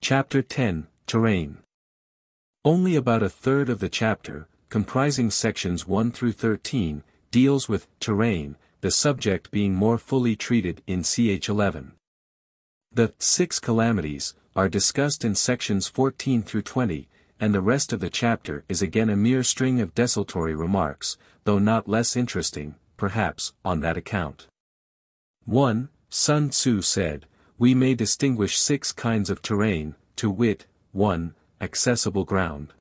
Chapter 10, Terrain. Only about a third of the chapter, comprising sections 1 through 13, deals with terrain, the subject being more fully treated in ch 11. The 6 calamities are discussed in sections 14 through 20, and the rest of the chapter is again a mere string of desultory remarks, though not less interesting, perhaps, on that account. 1. Sun Tzu said, "We may distinguish 6 kinds of terrain, to wit, 1. Accessible ground."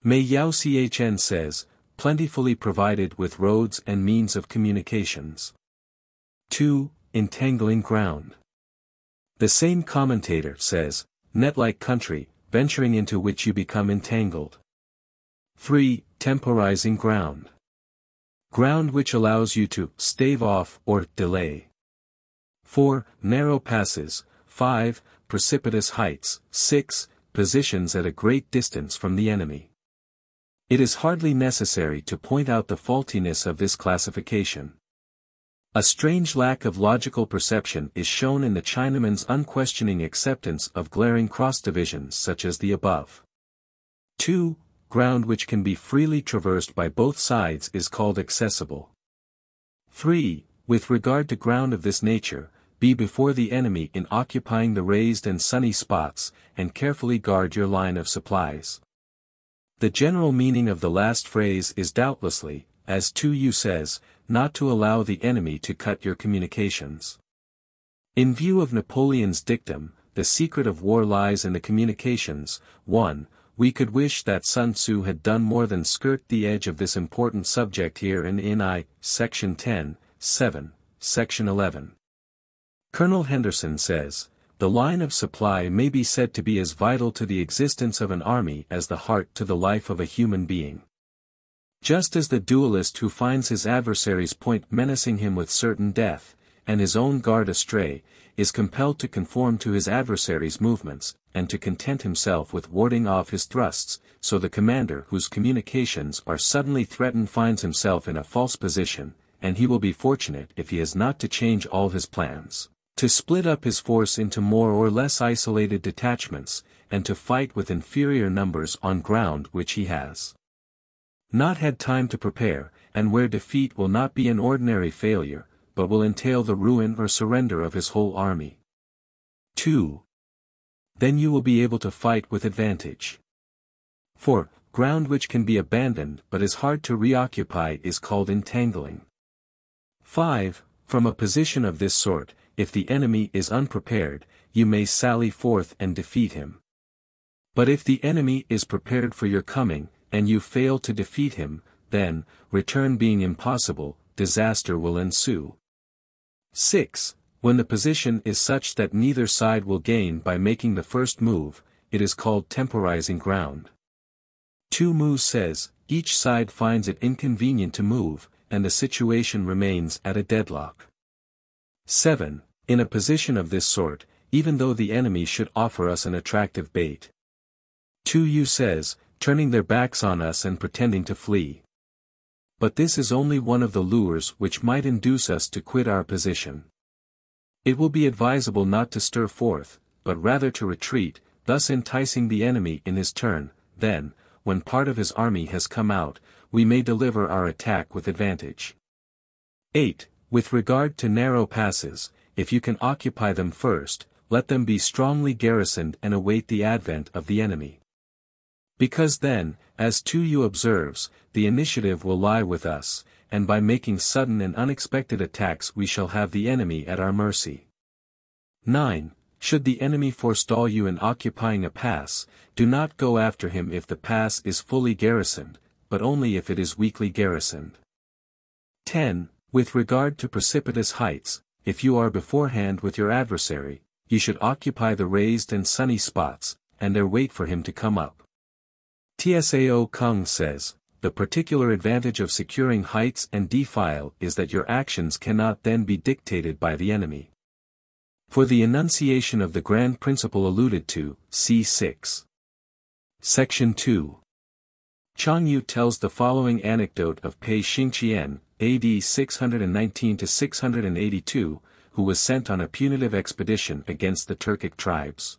Mei Yao Chn says, "Plentifully provided with roads and means of communications." 2. Entangling ground. The same commentator says, "Net-like country, venturing into which you become entangled." 3. Temporizing ground. Ground which allows you to stave off or delay. 4. Narrow passes. 5. Precipitous heights. 6. Positions at a great distance from the enemy. It is hardly necessary to point out the faultiness of this classification. A strange lack of logical perception is shown in the Chinaman's unquestioning acceptance of glaring cross-divisions such as the above. 2. Ground which can be freely traversed by both sides is called accessible. 3. With regard to ground of this nature, be before the enemy in occupying the raised and sunny spots, and carefully guard your line of supplies. The general meaning of the last phrase is doubtlessly, as Tu Yu says, not to allow the enemy to cut your communications. In view of Napoleon's dictum, the secret of war lies in the communications. 1. We could wish that Sun Tzu had done more than skirt the edge of this important subject here and in Section 10, 7, Section 11. Colonel Henderson says, "The line of supply may be said to be as vital to the existence of an army as the heart to the life of a human being. Just as the duelist who finds his adversary's point menacing him with certain death, and his own guard astray, is compelled to conform to his adversary's movements, and to content himself with warding off his thrusts, so the commander whose communications are suddenly threatened finds himself in a false position, and he will be fortunate if he has not to change all his plans, to split up his force into more or less isolated detachments, and to fight with inferior numbers on ground which he has not had time to prepare, and where defeat will not be an ordinary failure, but will entail the ruin or surrender of his whole army. 2. Then you will be able to fight with advantage. 4. Ground which can be abandoned but is hard to reoccupy is called entangling. 5. From a position of this sort, if the enemy is unprepared, you may sally forth and defeat him. But if the enemy is prepared for your coming, and you fail to defeat him, then, return being impossible, disaster will ensue. 6. When the position is such that neither side will gain by making the first move, it is called temporizing ground. Tu Mu says, each side finds it inconvenient to move, and the situation remains at a deadlock. 7. In a position of this sort, even though the enemy should offer us an attractive bait, Tu Yu says, turning their backs on us and pretending to flee. But this is only one of the lures which might induce us to quit our position. It will be advisable not to stir forth, but rather to retreat, thus enticing the enemy in his turn. Then, when part of his army has come out, we may deliver our attack with advantage. 8. With regard to narrow passes, if you can occupy them first, let them be strongly garrisoned and await the advent of the enemy. Because then, as Tu Yu observes, the initiative will lie with us, and by making sudden and unexpected attacks we shall have the enemy at our mercy. 9. Should the enemy forestall you in occupying a pass, do not go after him if the pass is fully garrisoned, but only if it is weakly garrisoned. 10. With regard to precipitous heights, if you are beforehand with your adversary, you should occupy the raised and sunny spots, and there wait for him to come up. Tsao Kung says, the particular advantage of securing heights and defile is that your actions cannot then be dictated by the enemy. For the enunciation of the grand principle alluded to, see 6. Section 2. Chang Yu tells the following anecdote of Pei Xingqian, AD 619–682, who was sent on a punitive expedition against the Turkic tribes.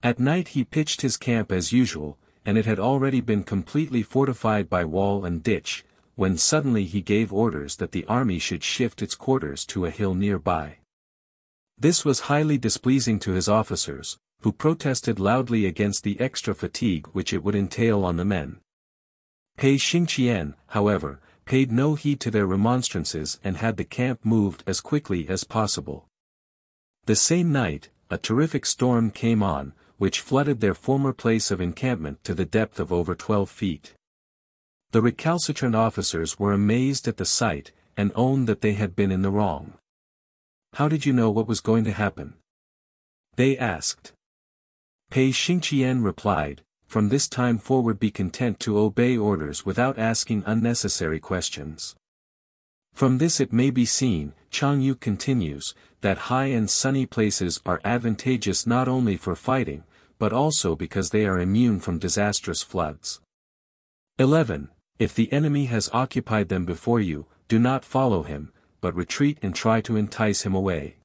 At night he pitched his camp as usual, and it had already been completely fortified by wall and ditch, when suddenly he gave orders that the army should shift its quarters to a hill nearby. This was highly displeasing to his officers, who protested loudly against the extra fatigue which it would entail on the men. Pei Xingqian, however, paid no heed to their remonstrances and had the camp moved as quickly as possible. The same night, a terrific storm came on, which flooded their former place of encampment to the depth of over 12 feet. The recalcitrant officers were amazed at the sight, and owned that they had been in the wrong. "How did you know what was going to happen?" they asked. Pei Xingqian replied, "From this time forward be content to obey orders without asking unnecessary questions." From this it may be seen, Chang Yu continues, that high and sunny places are advantageous not only for fighting, but also because they are immune from disastrous floods. 11. If the enemy has occupied them before you, do not follow him, but retreat and try to entice him away.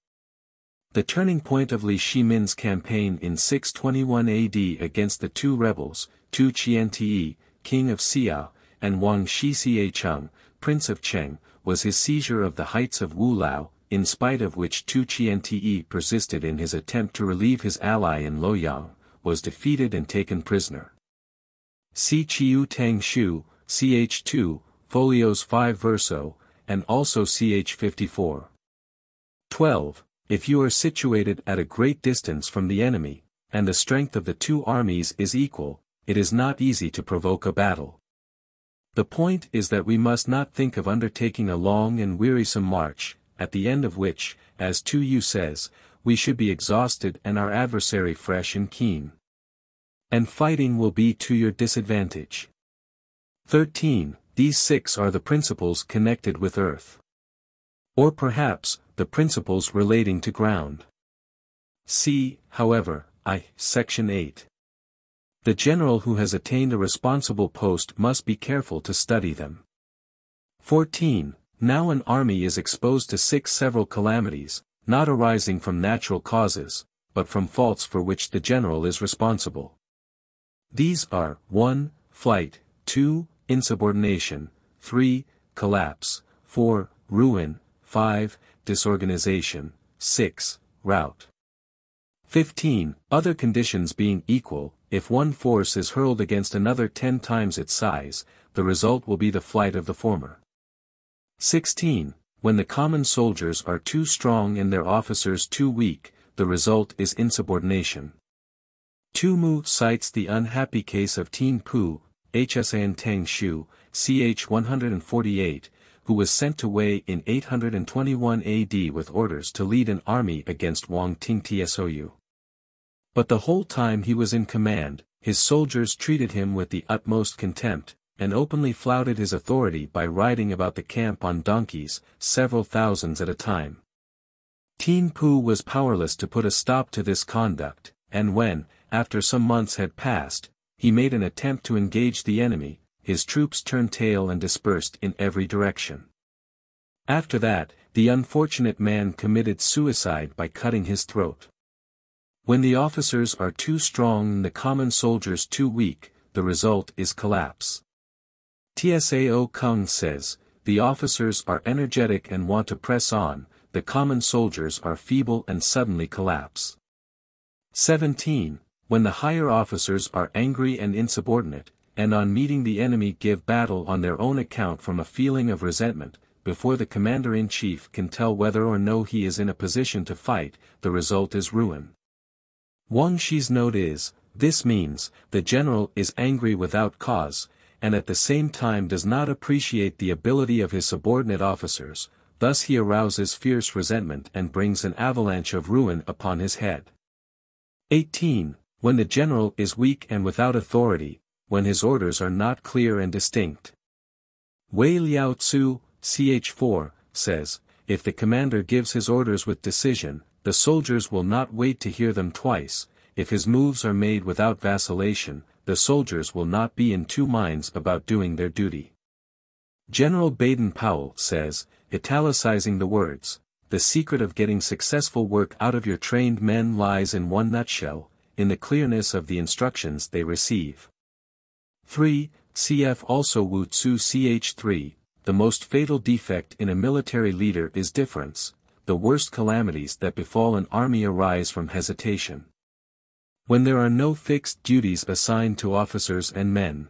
The turning point of Li Shimin's campaign in 621 AD against the two rebels, Tu Qianti, king of Xiao, and Wang Shixiecheng, prince of Cheng, was his seizure of the heights of Wulao, in spite of which Tu Qianti persisted in his attempt to relieve his ally in Luoyang, was defeated and taken prisoner. See Qiu Tang Shu, ch. 2, folios 5 verso, and also ch. 54. 12. If you are situated at a great distance from the enemy, and the strength of the two armies is equal, it is not easy to provoke a battle. The point is that we must not think of undertaking a long and wearisome march, at the end of which, as Tu Yu says, we should be exhausted and our adversary fresh and keen. And fighting will be to your disadvantage. 13. These 6 are the principles connected with earth. Or perhaps, the principles relating to ground. See, however, Section 8. The general who has attained a responsible post must be careful to study them. 14. Now an army is exposed to 6 several calamities, not arising from natural causes, but from faults for which the general is responsible. These are 1. Flight, 2. Insubordination, 3. Collapse, 4. Ruin, 5. Disorganization, 6. Rout. 15. Other conditions being equal, if one force is hurled against another 10 times its size, the result will be the flight of the former. 16. When the common soldiers are too strong and their officers too weak, the result is insubordination. Tu Mu cites the unhappy case of Tin Pu, Hsan Tang Shu, ch. 148, who was sent to Wei in 821 AD with orders to lead an army against Wang Ting Tsou. But the whole time he was in command, his soldiers treated him with the utmost contempt, and openly flouted his authority by riding about the camp on donkeys, several thousands at a time. Tin Pu was powerless to put a stop to this conduct, and when, after some months had passed, he made an attempt to engage the enemy, his troops turned tail and dispersed in every direction. After that, the unfortunate man committed suicide by cutting his throat. When the officers are too strong and the common soldiers too weak, the result is collapse. Tsao Kung says, the officers are energetic and want to press on, the common soldiers are feeble and suddenly collapse. 17. When the higher officers are angry and insubordinate, and on meeting the enemy give battle on their own account from a feeling of resentment, before the commander-in-chief can tell whether or no he is in a position to fight, the result is ruin. Wang Shi's note is, this means, the general is angry without cause, and at the same time does not appreciate the ability of his subordinate officers, thus he arouses fierce resentment and brings an avalanche of ruin upon his head. 18. When the general is weak and without authority, when his orders are not clear and distinct. Wei Liao Tzu, ch. 4, says, if the commander gives his orders with decision, the soldiers will not wait to hear them twice, if his moves are made without vacillation, the soldiers will not be in two minds about doing their duty. General Baden-Powell says, italicizing the words, the secret of getting successful work out of your trained men lies in one nutshell, in the clearness of the instructions they receive. 3. Cf. Also Wu Tzu ch. The most fatal defect in a military leader is difference. The worst calamities that befall an army arise from hesitation. When there are no fixed duties assigned to officers and men.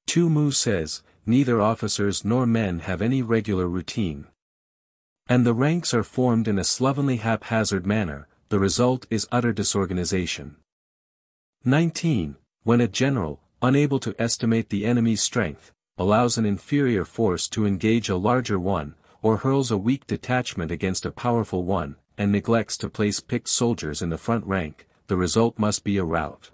Tu Mu says, neither officers nor men have any regular routine. And the ranks are formed in a slovenly haphazard manner, the result is utter disorganization. 19. When a general, unable to estimate the enemy's strength, allows an inferior force to engage a larger one, or hurls a weak detachment against a powerful one, and neglects to place picked soldiers in the front rank, the result must be a rout.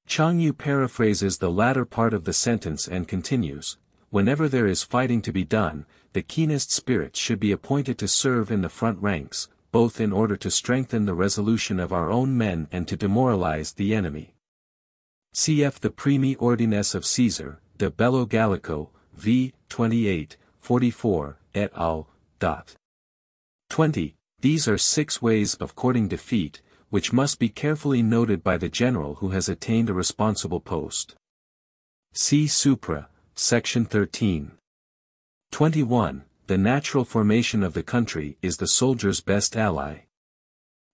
Chang Yu paraphrases the latter part of the sentence and continues, whenever there is fighting to be done, the keenest spirits should be appointed to serve in the front ranks, both in order to strengthen the resolution of our own men and to demoralize the enemy. Cf. the Primi Ordines of Caesar, de Bello Gallico, v. 28, 44, et al. 20. These are 6 ways of courting defeat, which must be carefully noted by the general who has attained a responsible post. See Supra, section 13. 21. The natural formation of the country is the soldier's best ally.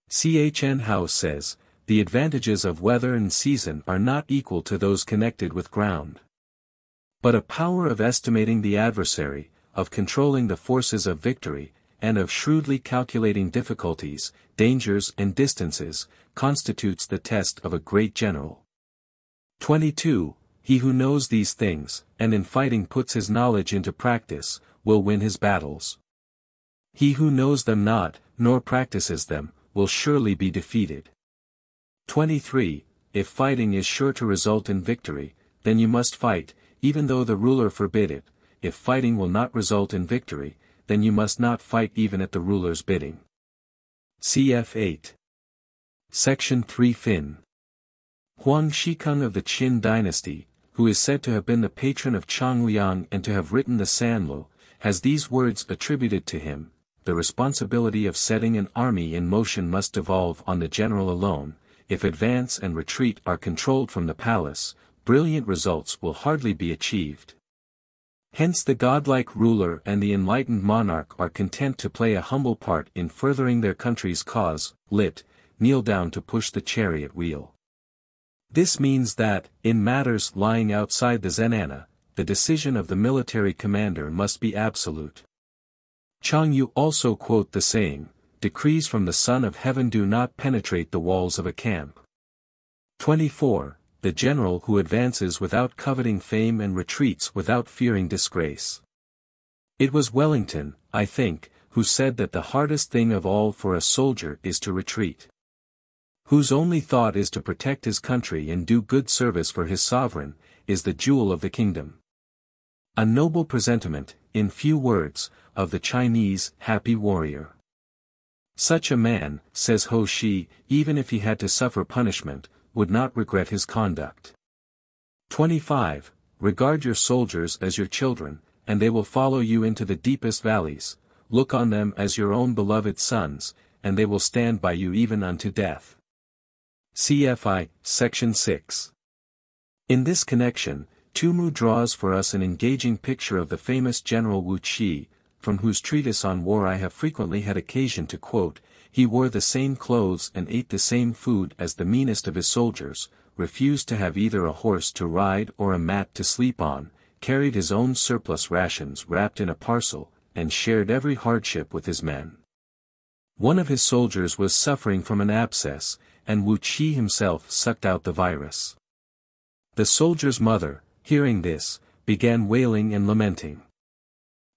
Ch.N. Howe says, the advantages of weather and season are not equal to those connected with ground. But a power of estimating the adversary, of controlling the forces of victory, and of shrewdly calculating difficulties, dangers and distances, constitutes the test of a great general. 22. He who knows these things, and in fighting puts his knowledge into practice, will win his battles. He who knows them not, nor practices them, will surely be defeated. 23. If fighting is sure to result in victory, then you must fight, even though the ruler forbid it. If fighting will not result in victory, then you must not fight even at the ruler's bidding. Cf. 8. Section 3 Fin. Huang Shikeng of the Qin dynasty, who is said to have been the patron of Changliang and to have written the Sanlu, has these words attributed to him: the responsibility of setting an army in motion must devolve on the general alone. If advance and retreat are controlled from the palace, brilliant results will hardly be achieved. Hence the godlike ruler and the enlightened monarch are content to play a humble part in furthering their country's cause, kneel down to push the chariot wheel. This means that, in matters lying outside the zenana, the decision of the military commander must be absolute. Chang Yu also quote the saying, decrees from the Son of Heaven do not penetrate the walls of a camp. 24. The general who advances without coveting fame and retreats without fearing disgrace. It was Wellington, I think, who said that the hardest thing of all for a soldier is to retreat. Whose only thought is to protect his country and do good service for his sovereign, is the jewel of the kingdom. A noble presentiment, in few words, of the Chinese happy warrior. Such a man, says Ho Shi, even if he had to suffer punishment, would not regret his conduct. 25. Regard your soldiers as your children, and they will follow you into the deepest valleys. Look on them as your own beloved sons, and they will stand by you even unto death. CFI, Section 6. In this connection, Tu Mu draws for us an engaging picture of the famous General Wu Qi, from whose treatise on war I have frequently had occasion to quote. He wore the same clothes and ate the same food as the meanest of his soldiers, refused to have either a horse to ride or a mat to sleep on, carried his own surplus rations wrapped in a parcel, and shared every hardship with his men. One of his soldiers was suffering from an abscess, and Wu Qi himself sucked out the virus. The soldier's mother, hearing this, began wailing and lamenting.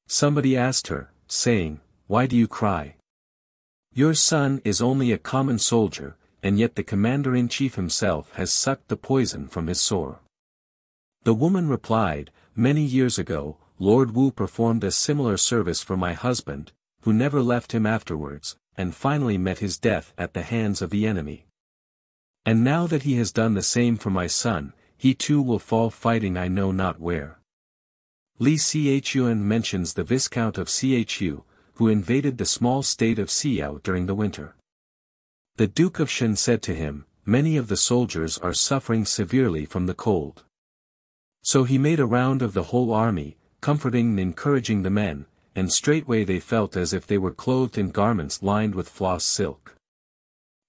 Somebody asked her, saying, "Why do you cry? Your son is only a common soldier, and yet the commander-in-chief himself has sucked the poison from his sore." The woman replied, "Many years ago, Lord Wu performed a similar service for my husband, who never left him afterwards, and finally met his death at the hands of the enemy. And now that he has done the same for my son, he too will fall fighting I know not where." Li Chun mentions the Viscount of Chu, who invaded the small state of Siao during the winter. The Duke of Shen said to him, many of the soldiers are suffering severely from the cold. So he made a round of the whole army, comforting and encouraging the men, and straightway they felt as if they were clothed in garments lined with floss silk.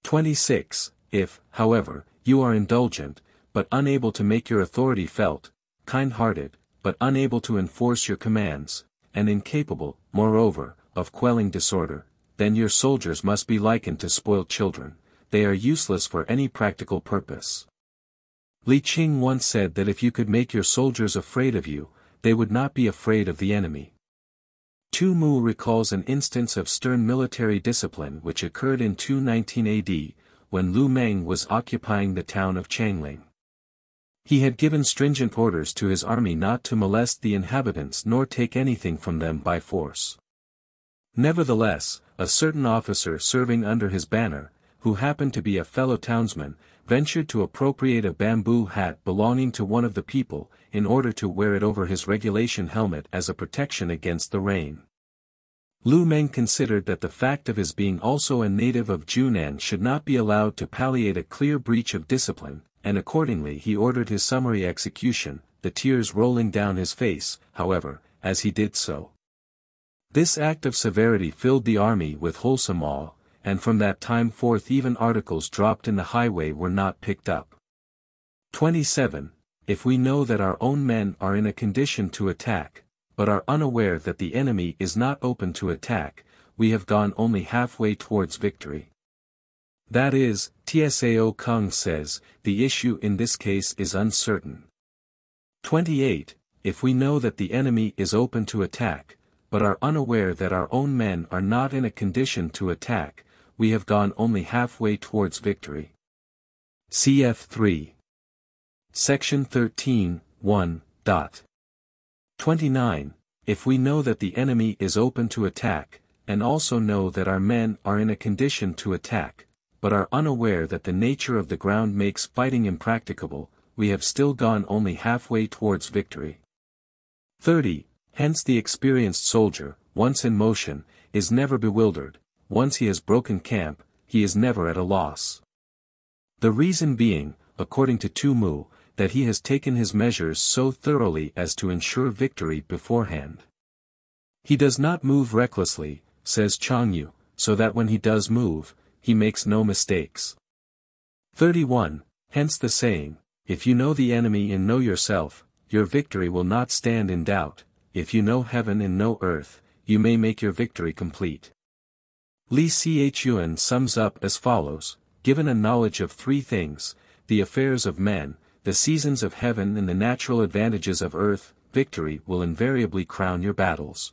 26. If, however, you are indulgent, but unable to make your authority felt, kind-hearted, but unable to enforce your commands, and incapable, moreover, of quelling disorder, then your soldiers must be likened to spoiled children. They are useless for any practical purpose. Li Qing once said that if you could make your soldiers afraid of you, they would not be afraid of the enemy. Tu Mu recalls an instance of stern military discipline which occurred in 219 AD, when Lu Meng was occupying the town of Changling. He had given stringent orders to his army not to molest the inhabitants nor take anything from them by force. Nevertheless, a certain officer serving under his banner, who happened to be a fellow townsman, ventured to appropriate a bamboo hat belonging to one of the people, in order to wear it over his regulation helmet as a protection against the rain. Lu Meng considered that the fact of his being also a native of Junan should not be allowed to palliate a clear breach of discipline, and accordingly he ordered his summary execution, the tears rolling down his face, however, as he did so. This act of severity filled the army with wholesome awe, and from that time forth even articles dropped in the highway were not picked up. 27. If we know that our own men are in a condition to attack, but are unaware that the enemy is not open to attack, we have gone only halfway towards victory. That is, Tsao Kung says, the issue in this case is uncertain. 28. If we know that the enemy is open to attack, but are unaware that our own men are not in a condition to attack, we have gone only halfway towards victory. Cf. 3. Section 13, 1. 29. If we know that the enemy is open to attack, and also know that our men are in a condition to attack, but are unaware that the nature of the ground makes fighting impracticable, we have still gone only halfway towards victory. 30. Hence the experienced soldier, once in motion, is never bewildered, once he has broken camp, he is never at a loss. The reason being, according to Tu Mu, that he has taken his measures so thoroughly as to ensure victory beforehand. He does not move recklessly, says Chang Yu, so that when he does move, he makes no mistakes. 31. Hence the saying, if you know the enemy and know yourself, your victory will not stand in doubt. If you know heaven and know earth, you may make your victory complete. Li Chuan sums up as follows, given a knowledge of three things, the affairs of men, the seasons of heaven and the natural advantages of earth, victory will invariably crown your battles.